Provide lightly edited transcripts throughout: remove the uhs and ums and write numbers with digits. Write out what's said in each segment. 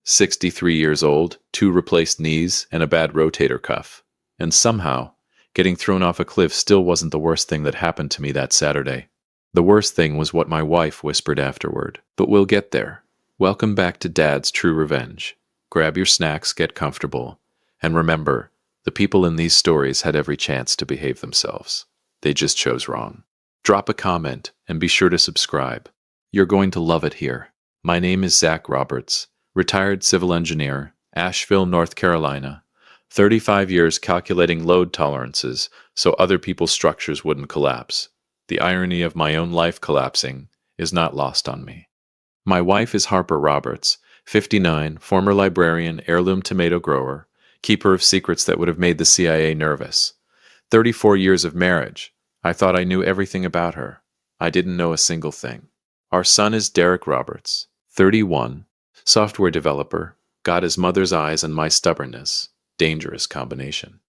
63 years old, 2 replaced knees, and a bad rotator cuff. And somehow, getting thrown off a cliff still wasn't the worst thing that happened to me that Saturday. The worst thing was what my wife whispered afterward. But we'll get there. Welcome back to Dad's True Revenge. Grab your snacks, get comfortable, and remember, the people in these stories had every chance to behave themselves. They just chose wrong. Drop a comment and be sure to subscribe. You're going to love it here. My name is Zach Roberts, retired civil engineer, Asheville, North Carolina. 35 years calculating load tolerances so other people's structures wouldn't collapse. The irony of my own life collapsing is not lost on me. My wife is Harper Roberts, 59, former librarian, heirloom tomato grower, keeper of secrets that would have made the CIA nervous. 34 years of marriage. I thought I knew everything about her. I didn't know a single thing. Our son is Derek Roberts, 31, software developer, got his mother's eyes and my stubbornness. Dangerous combination.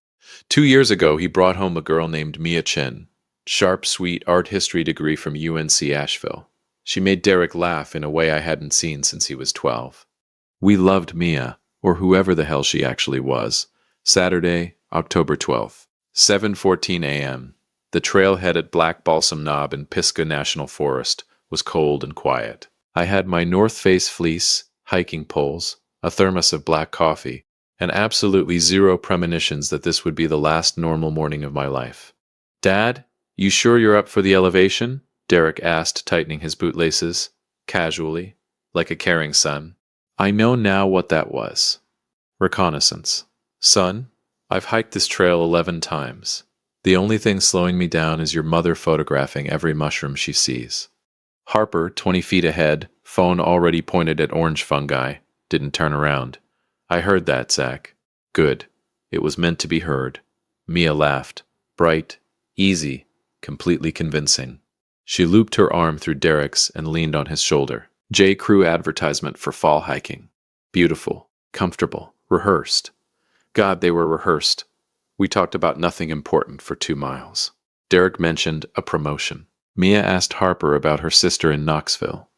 2 years ago, he brought home a girl named Mia Chin, sharp, sweet art history degree from UNC Asheville. She made Derek laugh in a way I hadn't seen since he was 12. We loved Mia, or whoever the hell she actually was. Saturday, October 12th, 7:14 a.m. The trailhead at Black Balsam Knob in Pisgah National Forest was cold and quiet. I had my North Face fleece, hiking poles, a thermos of black coffee, and absolutely zero premonitions that this would be the last normal morning of my life. Dad, you sure you're up for the elevation? Derek asked, tightening his bootlaces, casually, like a caring son. I know now what that was. Reconnaissance. Son, I've hiked this trail 11 times. The only thing slowing me down is your mother photographing every mushroom she sees. Harper, 20 feet ahead, phone already pointed at orange fungi, didn't turn around. I heard that, Zach. Good. It was meant to be heard. Mia laughed. Bright, easy, completely convincing. She looped her arm through Derek's and leaned on his shoulder. J. Crew advertisement for fall hiking. Beautiful, comfortable, rehearsed. God, they were rehearsed. We talked about nothing important for 2 miles. Derek mentioned a promotion. Mia asked Harper about her sister in Knoxville.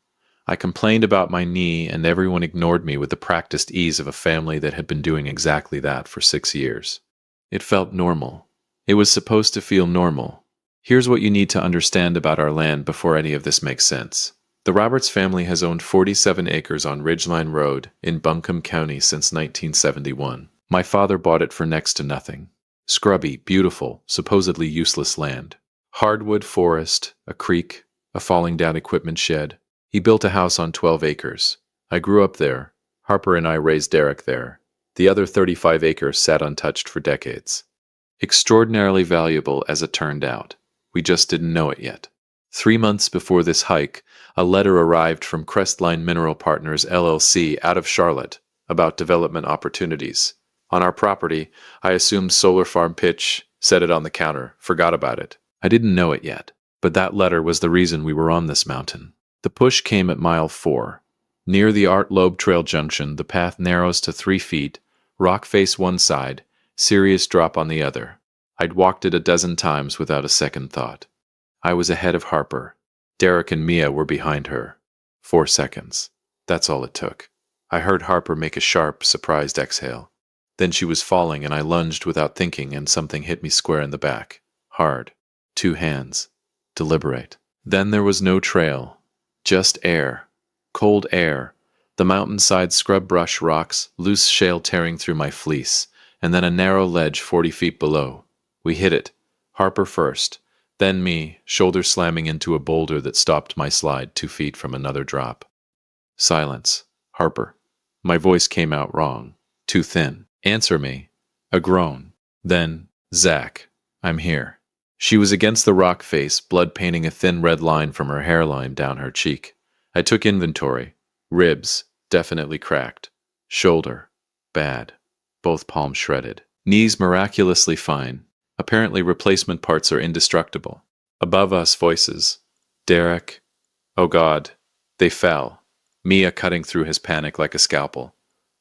I complained about my knee, and everyone ignored me with the practiced ease of a family that had been doing exactly that for 6 years. It felt normal. It was supposed to feel normal. Here's what you need to understand about our land before any of this makes sense. The Roberts family has owned 47 acres on Ridgeline Road in Buncombe County since 1971. My father bought it for next to nothing. Scrubby, beautiful, supposedly useless land. Hardwood forest, a creek, a falling down equipment shed. He built a house on 12 acres. I grew up there. Harper and I raised Derek there. The other 35 acres sat untouched for decades. Extraordinarily valuable as it turned out. We just didn't know it yet. 3 months before this hike, a letter arrived from Crestline Mineral Partners LLC out of Charlotte about development opportunities. On our property, I assumed solar farm pitch, set it on the counter, forgot about it. I didn't know it yet, but that letter was the reason we were on this mountain. The push came at mile 4. Near the Art Loeb Trail junction, the path narrows to 3 feet, rock face one side, serious drop on the other. I'd walked it a dozen times without a second thought. I was ahead of Harper. Derek and Mia were behind her. 4 seconds. That's all it took. I heard Harper make a sharp, surprised exhale. Then she was falling and I lunged without thinking and something hit me square in the back. Hard. 2 hands. Deliberate. Then there was no trail. Just air. Cold air. The mountainside scrub brush rocks, loose shale tearing through my fleece, and then a narrow ledge 40 feet below. We hit it. Harper first. Then me, shoulder slamming into a boulder that stopped my slide 2 feet from another drop. Silence. Harper. My voice came out wrong. Too thin. Answer me. A groan. Then, Zach. I'm here. She was against the rock face, blood painting a thin red line from her hairline down her cheek. I took inventory. Ribs, definitely cracked. Shoulder, bad. Both palms shredded. Knees miraculously fine. Apparently replacement parts are indestructible. Above us, voices. Derek. Oh God. They fell. Mia cutting through his panic like a scalpel.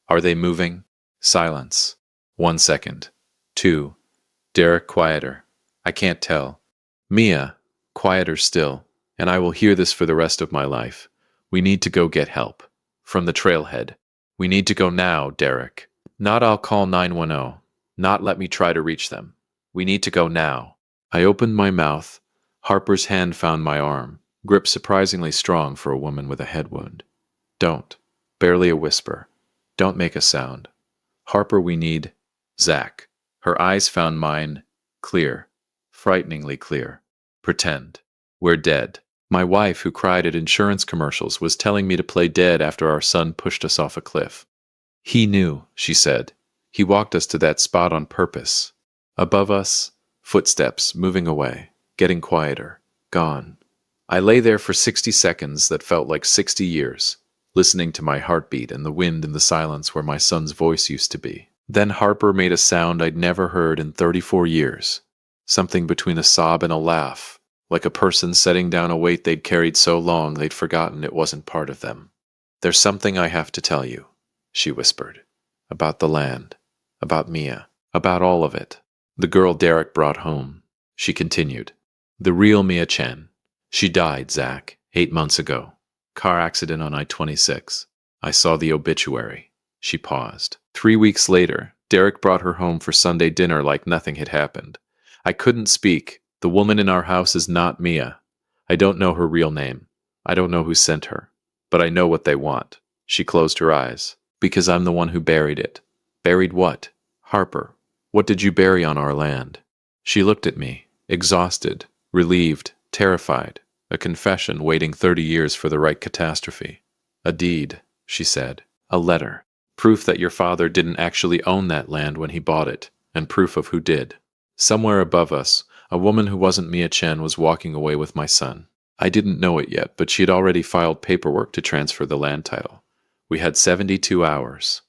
Are they moving? Silence. 1 second. 2. Derek quieter. I can't tell. Mia, quieter still, and I will hear this for the rest of my life. We need to go get help. From the trailhead. We need to go now, Derek. Not I'll call 910. Not let me try to reach them. We need to go now. I opened my mouth. Harper's hand found my arm, grip surprisingly strong for a woman with a head wound. Don't. Barely a whisper. Don't make a sound. Harper, we need... Zach. Her eyes found mine. Clear. Frighteningly clear. Pretend. We're dead. My wife, who cried at insurance commercials, was telling me to play dead after our son pushed us off a cliff. He knew, she said. He walked us to that spot on purpose. Above us, footsteps moving away, getting quieter, gone. I lay there for 60 seconds that felt like 60 years, listening to my heartbeat and the wind in the silence where my son's voice used to be. Then Harper made a sound I'd never heard in 34 years, something between a sob and a laugh, like a person setting down a weight they'd carried so long they'd forgotten it wasn't part of them. There's something I have to tell you, she whispered, about the land, about Mia, about all of it. The girl Derek brought home, she continued. The real Mia Chen. She died, Zach, 8 months ago. Car accident on I-26. I saw the obituary. She paused. 3 weeks later, Derek brought her home for Sunday dinner like nothing had happened. I couldn't speak. The woman in our house is not Mia. I don't know her real name. I don't know who sent her. But I know what they want. She closed her eyes. Because I'm the one who buried it. Buried what? Harper. What did you bury on our land? She looked at me, exhausted, relieved, terrified, a confession waiting 30 years for the right catastrophe. A deed, she said. A letter. Proof that your father didn't actually own that land when he bought it, and proof of who did. Somewhere above us, a woman who wasn't Mia Chen was walking away with my son. I didn't know it yet, but she had already filed paperwork to transfer the land title. We had 72 hours.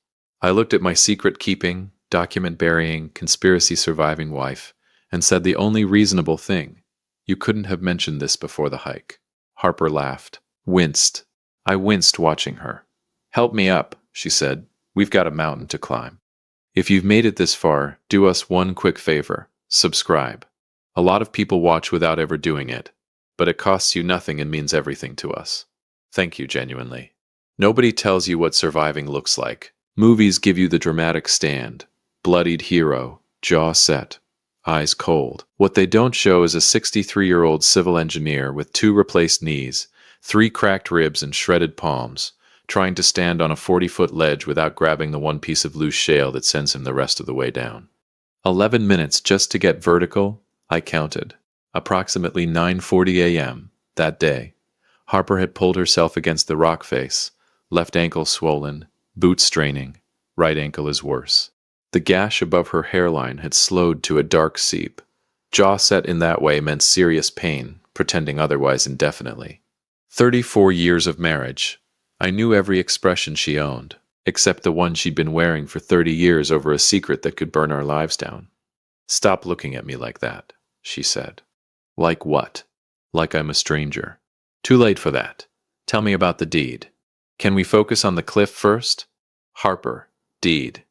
I looked at my secret-keeping, document-burying, conspiracy-surviving wife, and said the only reasonable thing. You couldn't have mentioned this before the hike. Harper laughed. Winced. I winced watching her. Help me up, she said. We've got a mountain to climb. If you've made it this far, do us one quick favor. Subscribe. A lot of people watch without ever doing it, but it costs you nothing and means everything to us. Thank you, genuinely. Nobody tells you what surviving looks like. Movies give you the dramatic stand. Bloodied hero, jaw set, eyes cold. What they don't show is a 63-year-old civil engineer with 2 replaced knees, 3 cracked ribs and shredded palms, trying to stand on a 40-foot ledge without grabbing the one piece of loose shale that sends him the rest of the way down. 11 minutes just to get vertical, I counted. Approximately 9:40 a.m. that day. Harper had pulled herself against the rock face, left ankle swollen, boot straining, right ankle is worse. The gash above her hairline had slowed to a dark seep. Jaw set in that way meant serious pain, pretending otherwise indefinitely. 34 years of marriage. I knew every expression she owned, except the one she'd been wearing for 30 years over a secret that could burn our lives down. Stop looking at me like that, she said. Like what? Like I'm a stranger. Too late for that. Tell me about the deed. Can we focus on the cliff first? Harper, deed.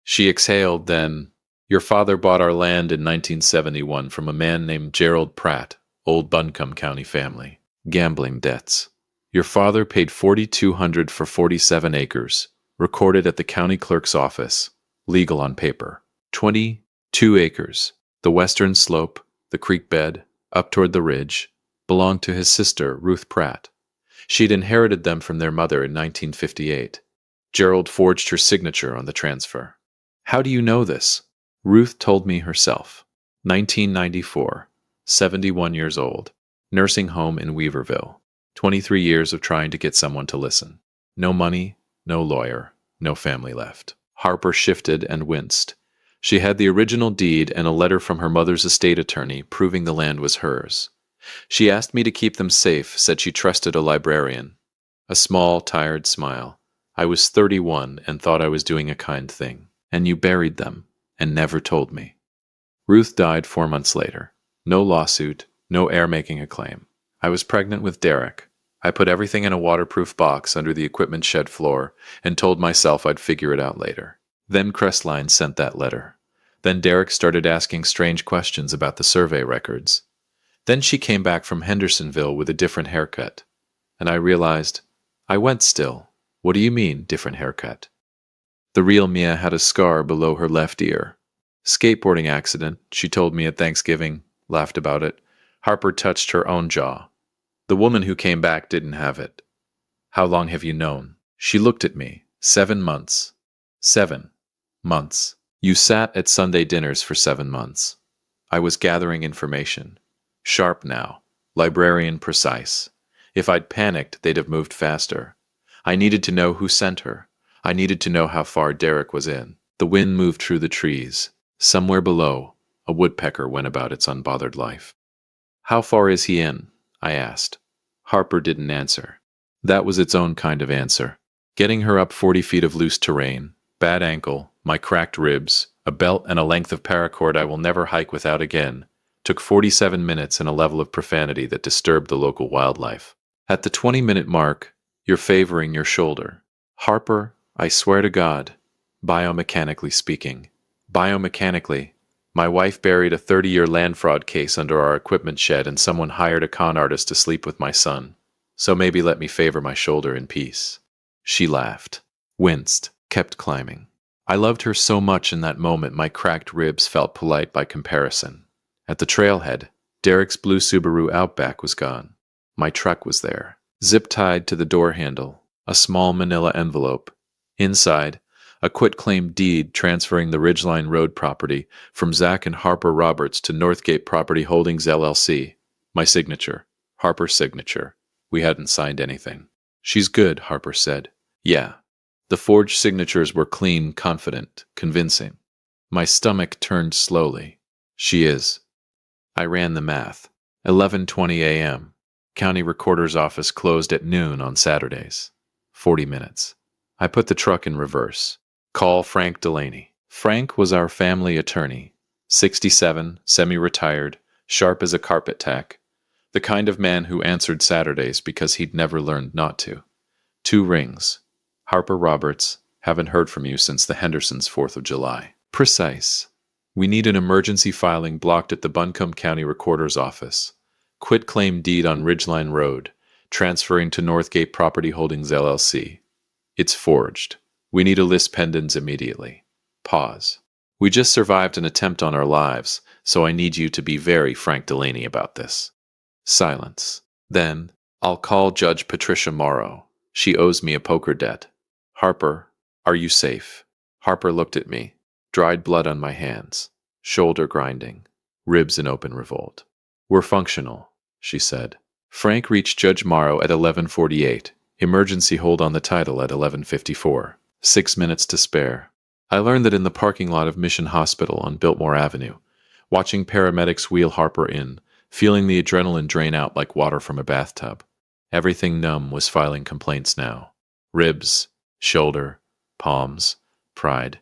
She exhaled, then, your father bought our land in 1971 from a man named Gerald Pratt, old Buncombe County family. Gambling debts. Your father paid $4,200 for 47 acres, recorded at the county clerk's office, legal on paper. 22 acres, the western slope, the creek bed, up toward the ridge, belonged to his sister, Ruth Pratt. She'd inherited them from their mother in 1958. Gerald forged her signature on the transfer. How do you know this? Ruth told me herself. 1994, 71 years old, nursing home in Weaverville. 23 years of trying to get someone to listen. No money, no lawyer, no family left. Harper shifted and winced. She had the original deed and a letter from her mother's estate attorney proving the land was hers. She asked me to keep them safe, said she trusted a librarian. A small, tired smile. I was 31 and thought I was doing a kind thing. And you buried them, and never told me. Ruth died 4 months later. No lawsuit, no heir making a claim. I was pregnant with Derek. I put everything in a waterproof box under the equipment shed floor and told myself I'd figure it out later. Then Crestline sent that letter. Then Derek started asking strange questions about the survey records. Then she came back from Hendersonville with a different haircut. And I realized, I went still. What do you mean, different haircut? The real Mia had a scar below her left ear. Skateboarding accident, she told me at Thanksgiving, laughed about it. Harper touched her own jaw. The woman who came back didn't have it. How long have you known? She looked at me. 7 months. 7 months. You sat at Sunday dinners for 7 months. I was gathering information. Sharp now. Librarian precise. If I'd panicked, they'd have moved faster. I needed to know who sent her. I needed to know how far Derek was in. The wind moved through the trees. Somewhere below, a woodpecker went about its unbothered life. How far is he in? I asked. Harper didn't answer. That was its own kind of answer. Getting her up 40 feet of loose terrain, bad ankle, my cracked ribs, a belt and a length of paracord I will never hike without again, took 47 minutes and a level of profanity that disturbed the local wildlife. At the 20-minute mark, you're favoring your shoulder. Harper, I swear to God, biomechanically speaking. Biomechanically, my wife buried a 30-year land fraud case under our equipment shed and someone hired a con artist to sleep with my son. So maybe let me favor my shoulder in peace. She laughed, winced, kept climbing. I loved her so much in that moment my cracked ribs felt polite by comparison. At the trailhead, Derek's blue Subaru Outback was gone. My truck was there, zip-tied to the door handle, a small manila envelope. Inside, a quitclaim deed transferring the Ridgeline Road property from Zach and Harper Roberts to Northgate Property Holdings LLC. My signature. Harper's signature. We hadn't signed anything. She's good, Harper said. Yeah. The forged signatures were clean, confident, convincing. My stomach turned slowly. She is. I ran the math. 11:20 a.m. County Recorder's Office closed at noon on Saturdays. 40 minutes. I put the truck in reverse. Call Frank Delaney. Frank was our family attorney. 67, semi-retired, sharp as a carpet tack. The kind of man who answered Saturdays because he'd never learned not to. 2 rings. Harper Roberts, haven't heard from you since the Hendersons' 4th of July. Precise. We need an emergency filing blocked at the Buncombe County Recorder's Office. Quitclaim deed on Ridgeline Road, transferring to Northgate Property Holdings LLC. It's forged. We need a list pendants immediately. Pause. We just survived an attempt on our lives, so I need you to be very Frank Delaney about this. Silence. Then, I'll call Judge Patricia Morrow. She owes me a poker debt. Harper, are you safe? Harper looked at me. Dried blood on my hands. Shoulder grinding. Ribs in open revolt. We're functional, she said. Frank reached Judge Morrow at 11:48. Emergency hold on the title at 11:54. 6 minutes to spare. I learned that in the parking lot of Mission Hospital on Biltmore Avenue, watching paramedics wheel Harper in, feeling the adrenaline drain out like water from a bathtub. Everything numb was filing complaints now. Ribs, shoulder, palms, pride.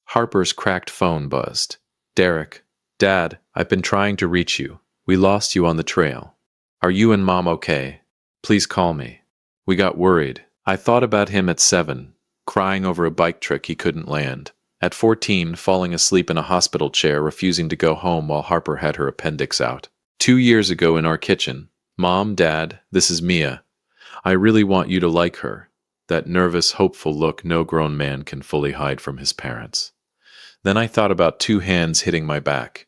Harper's cracked phone buzzed. Derek, Dad, I've been trying to reach you. We lost you on the trail. Are you and Mom okay? Please call me. We got worried. I thought about him at 7, crying over a bike trick he couldn't land. At 14, falling asleep in a hospital chair, refusing to go home while Harper had her appendix out. 2 years ago in our kitchen. Mom, Dad, this is Mia. I really want you to like her. That nervous, hopeful look no grown man can fully hide from his parents. Then I thought about 2 hands hitting my back.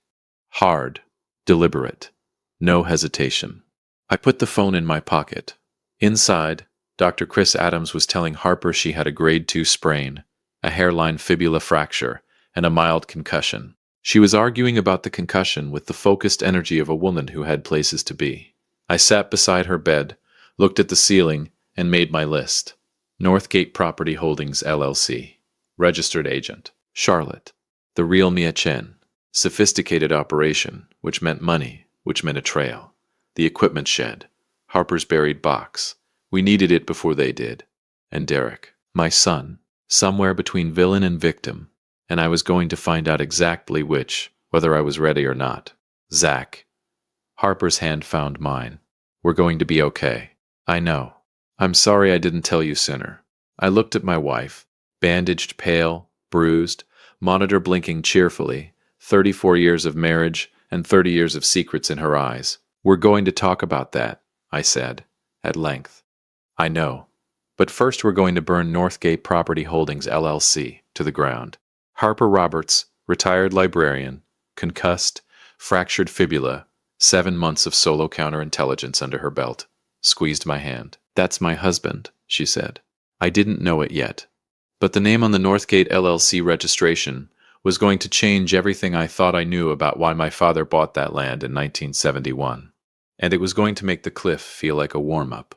Hard, deliberate, no hesitation. I put the phone in my pocket. Inside, Dr. Chris Adams was telling Harper she had a grade 2 sprain, a hairline fibula fracture, and a mild concussion. She was arguing about the concussion with the focused energy of a woman who had places to be. I sat beside her bed, looked at the ceiling, and made my list. Northgate Property Holdings LLC. Registered agent. Charlotte. The real Mia Chen. Sophisticated operation, which meant money, which meant a trail. The equipment shed. Harper's buried box. We needed it before they did. And Derek, my son, somewhere between villain and victim, and I was going to find out exactly which, whether I was ready or not. Zach. Harper's hand found mine. We're going to be okay. I know. I'm sorry I didn't tell you sooner. I looked at my wife, bandaged, pale, bruised, monitor blinking cheerfully, 34 years of marriage and 30 years of secrets in her eyes. We're going to talk about that, I said, at length. I know. But first we're going to burn Northgate Property Holdings LLC. to the ground. Harper Roberts, retired librarian, concussed, fractured fibula, 7 months of solo counterintelligence under her belt, squeezed my hand. "That's my husband," she said. I didn't know it yet, but the name on the Northgate LLC registration was going to change everything I thought I knew about why my father bought that land in 1971. And it was going to make the cliff feel like a warm-up.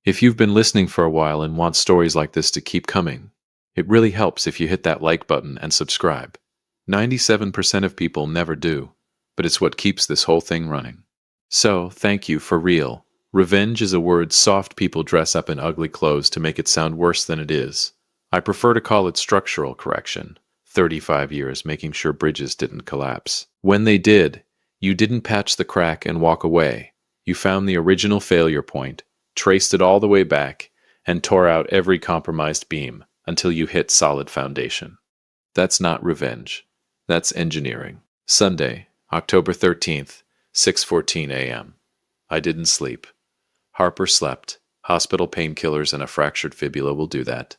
If you've been listening for a while and want stories like this to keep coming, it really helps if you hit that like button and subscribe. 97% of people never do, but it's what keeps this whole thing running. So, thank you for real. Revenge is a word soft people dress up in ugly clothes to make it sound worse than it is. I prefer to call it structural correction. 35 years making sure bridges didn't collapse. When they did, you didn't patch the crack and walk away. You found the original failure point, traced it all the way back, and tore out every compromised beam until you hit solid foundation. That's not revenge. That's engineering. Sunday, October 13th, 6:14 a.m. I didn't sleep. Harper slept. Hospital painkillers and a fractured fibula will do that.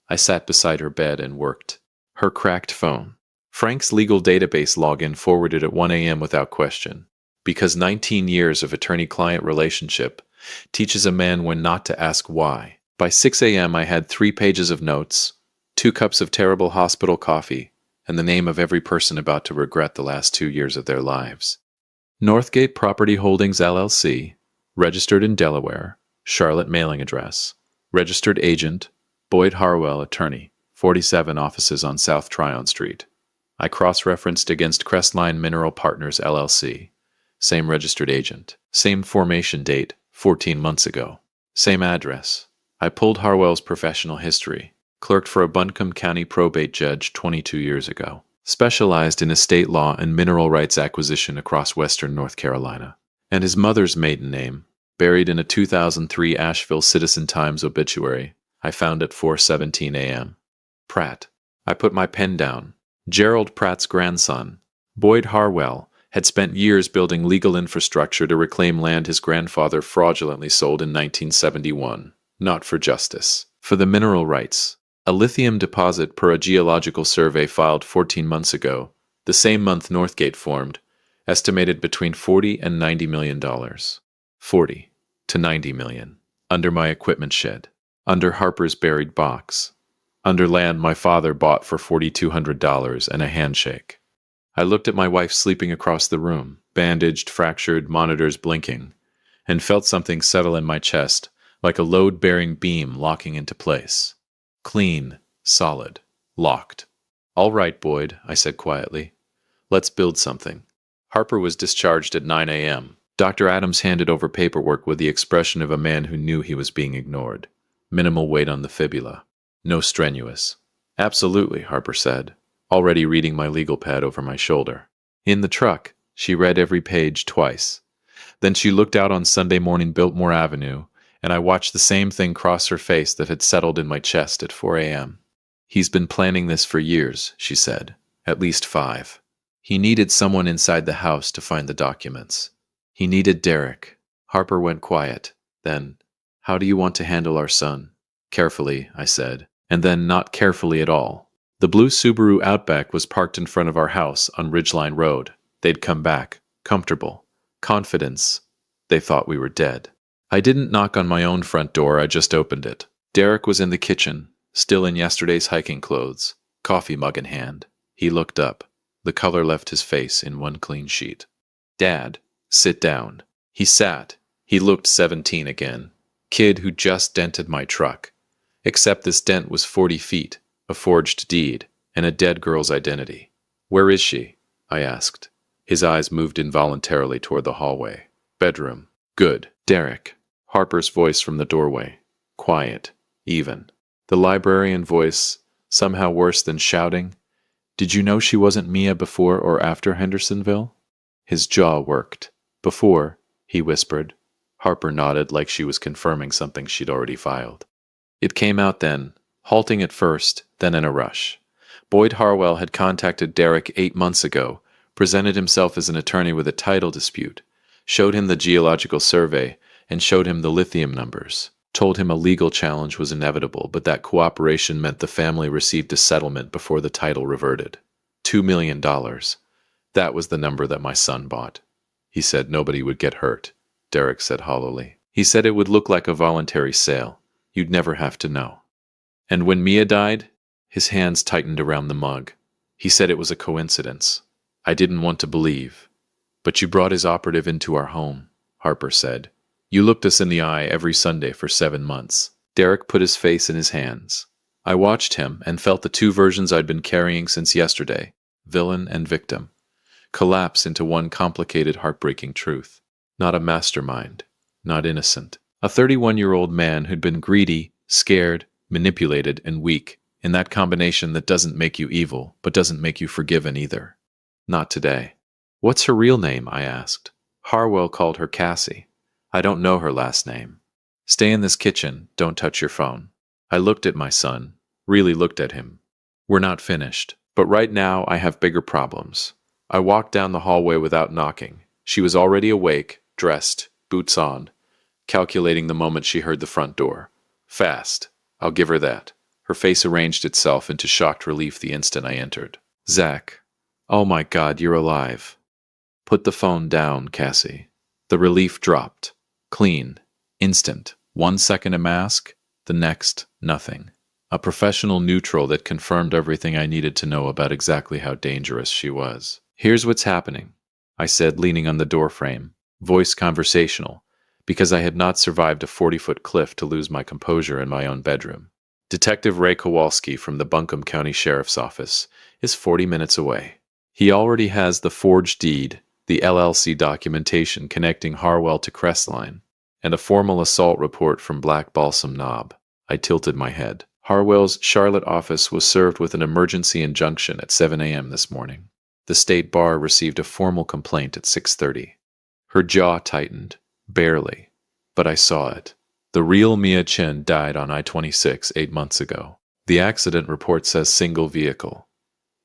I sat beside her bed and worked. Her cracked phone. Frank's legal database login forwarded at 1 a.m. without question, because 19 years of attorney-client relationship teaches a man when not to ask why. By 6 a.m. I had 3 pages of notes, 2 cups of terrible hospital coffee, and the name of every person about to regret the last 2 years of their lives. Northgate Property Holdings LLC, registered in Delaware, Charlotte mailing address, registered agent, Boyd Harwell, attorney, 47 offices on South Tryon Street. I cross-referenced against Crestline Mineral Partners LLC. Same registered agent. Same formation date, 14 months ago. Same address. I pulled Harwell's professional history. Clerked for a Buncombe County probate judge 22 years ago. Specialized in estate law and mineral rights acquisition across western North Carolina. And his mother's maiden name, buried in a 2003 Asheville Citizen-Times obituary, I found at 4:17 a.m. Pratt. I put my pen down. Gerald Pratt's grandson, Boyd Harwell, had spent years building legal infrastructure to reclaim land his grandfather fraudulently sold in 1971. Not for justice. For the mineral rights. A lithium deposit per a geological survey filed 14 months ago, the same month Northgate formed, estimated between $40 and $90 million. 40 to 90 million. Under my equipment shed. Under Harper's buried box. Under land my father bought for $4,200 and a handshake. I looked at my wife sleeping across the room, bandaged, fractured, monitors blinking, and felt something settle in my chest, like a load-bearing beam locking into place. Clean, solid, locked. "All right, Boyd," I said quietly. "Let's build something." Harper was discharged at 9 a.m. Dr. Adams handed over paperwork with the expression of a man who knew he was being ignored. Minimal weight on the fibula. No strenuous. "Absolutely," Harper said, already reading my legal pad over my shoulder. In the truck, she read every page twice. Then she looked out on Sunday morning Biltmore Avenue, and I watched the same thing cross her face that had settled in my chest at 4 a.m. "He's been planning this for years," she said. "At least 5. He needed someone inside the house to find the documents. He needed Derek." Harper went quiet. Then, "How do you want to handle our son?" "Carefully," I said. And then not carefully at all. The blue Subaru Outback was parked in front of our house on Ridgeline Road. They'd come back. Comfortable. Confidence. They thought we were dead. I didn't knock on my own front door, I just opened it. Derek was in the kitchen, still in yesterday's hiking clothes, coffee mug in hand. He looked up. The color left his face in one clean sheet. "Dad, sit down." He sat. He looked 17 again. Kid who just dented my truck. Except this dent was 40 feet, a forged deed, and a dead girl's identity. "Where is she?" I asked. His eyes moved involuntarily toward the hallway. "Bedroom." "Good." "Derek." Harper's voice from the doorway. Quiet. Even. The librarian voice, somehow worse than shouting. "Did you know she wasn't Mia before or after Hendersonville?" His jaw worked. "Before," he whispered. Harper nodded like she was confirming something she'd already filed. "It came out then, halting at first, then in a rush. Boyd Harwell had contacted Derek 8 months ago, presented himself as an attorney with a title dispute, showed him the geological survey, and showed him the lithium numbers. told him a legal challenge was inevitable, but that cooperation meant the family received a settlement before the title reverted. $2 million. That was the number that my son bought. He said nobody would get hurt, Derek said hollowly. He said it would look like a voluntary sale. You'd never have to know. And when Mia died, his hands tightened around the mug. He said it was a coincidence. I didn't want to believe. But you brought his operative into our home, Harper said. You looked us in the eye every Sunday for 7 months. Derek put his face in his hands. I watched him and felt the two versions I'd been carrying since yesterday, villain and victim, collapse into one complicated, heartbreaking truth. Not a mastermind, not innocent. A 31-year-old man who'd been greedy, scared, manipulated, and weak, in that combination that doesn't make you evil, but doesn't make you forgiven either. Not today. What's her real name? I asked. Harwell called her Cassie. I don't know her last name. Stay in this kitchen, don't touch your phone. I looked at my son, really looked at him. We're not finished, but right now I have bigger problems. I walked down the hallway without knocking. She was already awake, dressed, boots on, calculating the moment she heard the front door. Fast. I'll give her that. Her face arranged itself into shocked relief the instant I entered. Zach. Oh my God, you're alive. Put the phone down, Cassie. The relief dropped. Clean. Instant. 1 second a mask, the next, nothing. A professional neutral that confirmed everything I needed to know about exactly how dangerous she was. Here's what's happening, I said, leaning on the doorframe, voice conversational, because I had not survived a 40-foot cliff to lose my composure in my own bedroom. Detective Ray Kowalski from the Buncombe County Sheriff's Office is 40 minutes away. He already has the forged deed, the LLC documentation connecting Harwell to Crestline, and a formal assault report from Black Balsam Knob. I tilted my head. Harwell's Charlotte office was served with an emergency injunction at 7 a.m. this morning. The state bar received a formal complaint at 6:30. Her jaw tightened, barely, but I saw it. The real Mia Chen died on I-26 8 months ago. The accident report says single vehicle.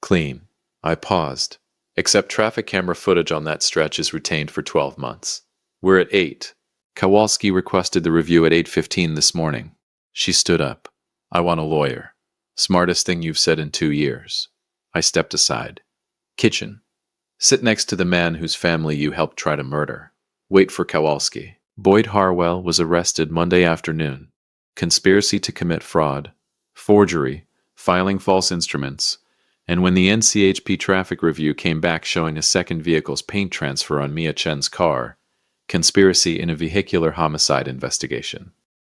Clean. I paused. Except traffic camera footage on that stretch is retained for 12 months. We're at 8. Kowalski requested the review at 8:15 this morning. She stood up. I want a lawyer. Smartest thing you've said in 2 years. I stepped aside. Kitchen. Sit next to the man whose family you helped try to murder. Wait for Kowalski. Boyd Harwell was arrested Monday afternoon. Conspiracy to commit fraud, forgery, filing false instruments, and when the NCHP traffic review came back showing a second vehicle's paint transfer on Mia Chen's car, conspiracy in a vehicular homicide investigation.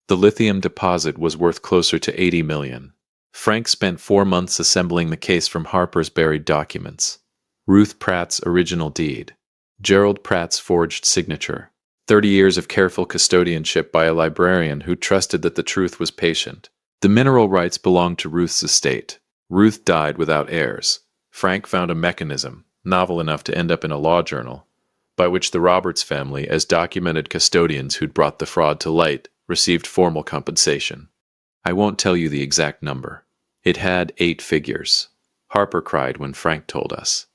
The lithium deposit was worth closer to $80 million. Frank spent 4 months assembling the case from Harper's buried documents. Ruth Pratt's original deed. Gerald Pratt's forged signature. 30 years of careful custodianship by a librarian who trusted that the truth was patient. The mineral rights belonged to Ruth's estate. Ruth died without heirs. Frank found a mechanism, novel enough to end up in a law journal, by which the Roberts family, as documented custodians who'd brought the fraud to light, received formal compensation. I won't tell you the exact number. It had 8 figures. Harper cried when Frank told us.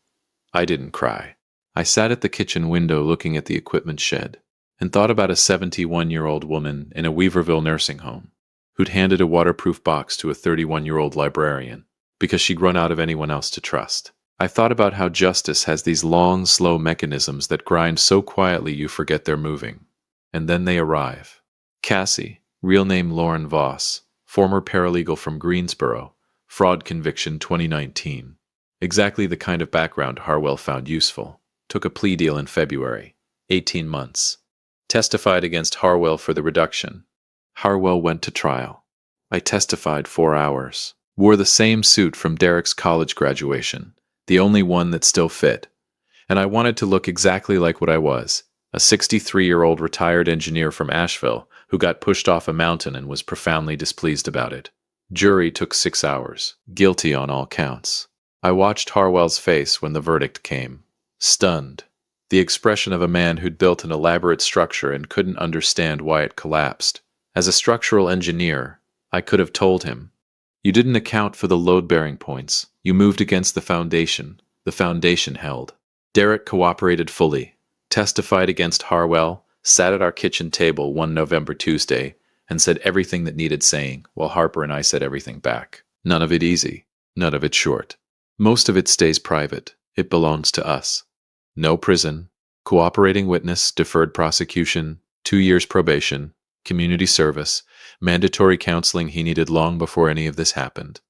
I didn't cry. I sat at the kitchen window looking at the equipment shed and thought about a 71-year-old woman in a Weaverville nursing home who'd handed a waterproof box to a 31-year-old librarian because she'd run out of anyone else to trust. I thought about how justice has these long, slow mechanisms that grind so quietly you forget they're moving. And then they arrive. Cassie, real name Lauren Voss, former paralegal from Greensboro, fraud conviction 2019. Exactly the kind of background Harwell found useful. Took a plea deal in February. 18 months. Testified against Harwell for the reduction. Harwell went to trial. I testified 4 hours. Wore the same suit from Derek's college graduation, the only one that still fit. And I wanted to look exactly like what I was, a 63-year-old retired engineer from Asheville who got pushed off a mountain and was profoundly displeased about it. Jury took 6 hours. Guilty on all counts. I watched Harwell's face when the verdict came. Stunned. The expression of a man who'd built an elaborate structure and couldn't understand why it collapsed. As a structural engineer, I could have told him, you didn't account for the load-bearing points. You moved against the foundation. The foundation held. Derek cooperated fully. Testified against Harwell, sat at our kitchen table one November Tuesday, and said everything that needed saying, while Harper and I said everything back. None of it easy, none of it short. Most of it stays private. It belongs to us. No prison, cooperating witness, deferred prosecution, 2 years probation, community service, mandatory counseling he needed long before any of this happened.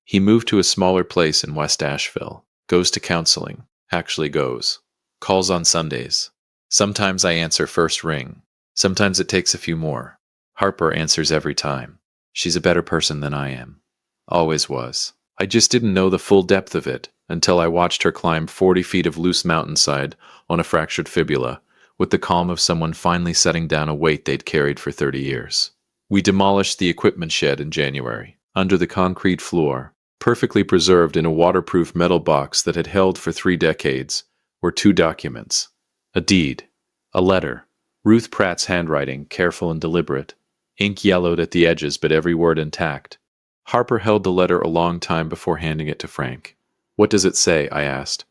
He moved to a smaller place in West Asheville, goes to counseling, actually goes, calls on Sundays. Sometimes I answer first ring. Sometimes it takes a few more. Harper answers every time. She's a better person than I am. Always was. I just didn't know the full depth of it until I watched her climb 40 feet of loose mountainside on a fractured fibula, with the calm of someone finally setting down a weight they'd carried for 30 years. We demolished the equipment shed in January, under the concrete floor, perfectly preserved in a waterproof metal box that had held for 3 decades, were 2 documents. A deed, a letter, Ruth Pratt's handwriting, careful and deliberate, ink yellowed at the edges but every word intact. Harper held the letter a long time before handing it to Frank. "What does it say?" I asked.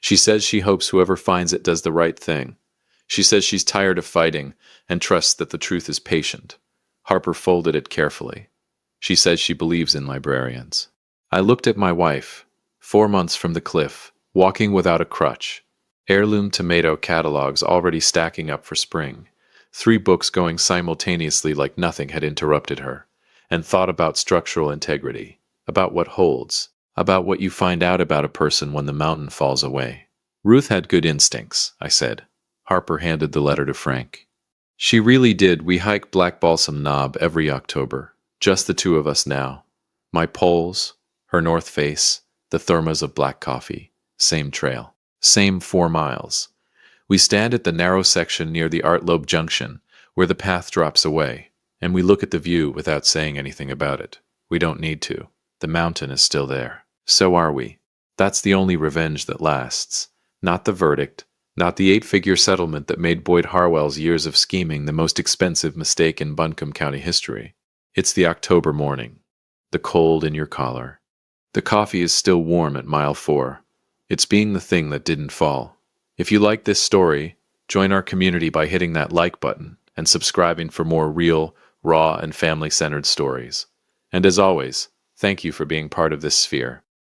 "She says she hopes whoever finds it does the right thing. She says she's tired of fighting and trusts that the truth is patient." Harper folded it carefully. "She says she believes in librarians." I looked at my wife, 4 months from the cliff, walking without a crutch, heirloom tomato catalogs already stacking up for spring, 3 books going simultaneously like nothing had interrupted her, and thought about structural integrity, about what holds, about what you find out about a person when the mountain falls away. "Ruth had good instincts," I said. Harper handed the letter to Frank. "She really did. We hike Black Balsam Knob every October, just the 2 of us now. My poles, her north face, the thermos of black coffee, same trail, same 4 miles. We stand at the narrow section near the Artlobe Junction, where the path drops away, and we look at the view without saying anything about it. We don't need to. The mountain is still there. So are we. That's the only revenge that lasts. Not the verdict, not the 8-figure settlement that made Boyd Harwell's years of scheming the most expensive mistake in Buncombe County history. It's the October morning. The cold in your collar. The coffee is still warm at mile 4. It's being the thing that didn't fall. If you like this story, join our community by hitting that like button and subscribing for more real, raw, and family-centered stories. And as always, thank you for being part of this sphere.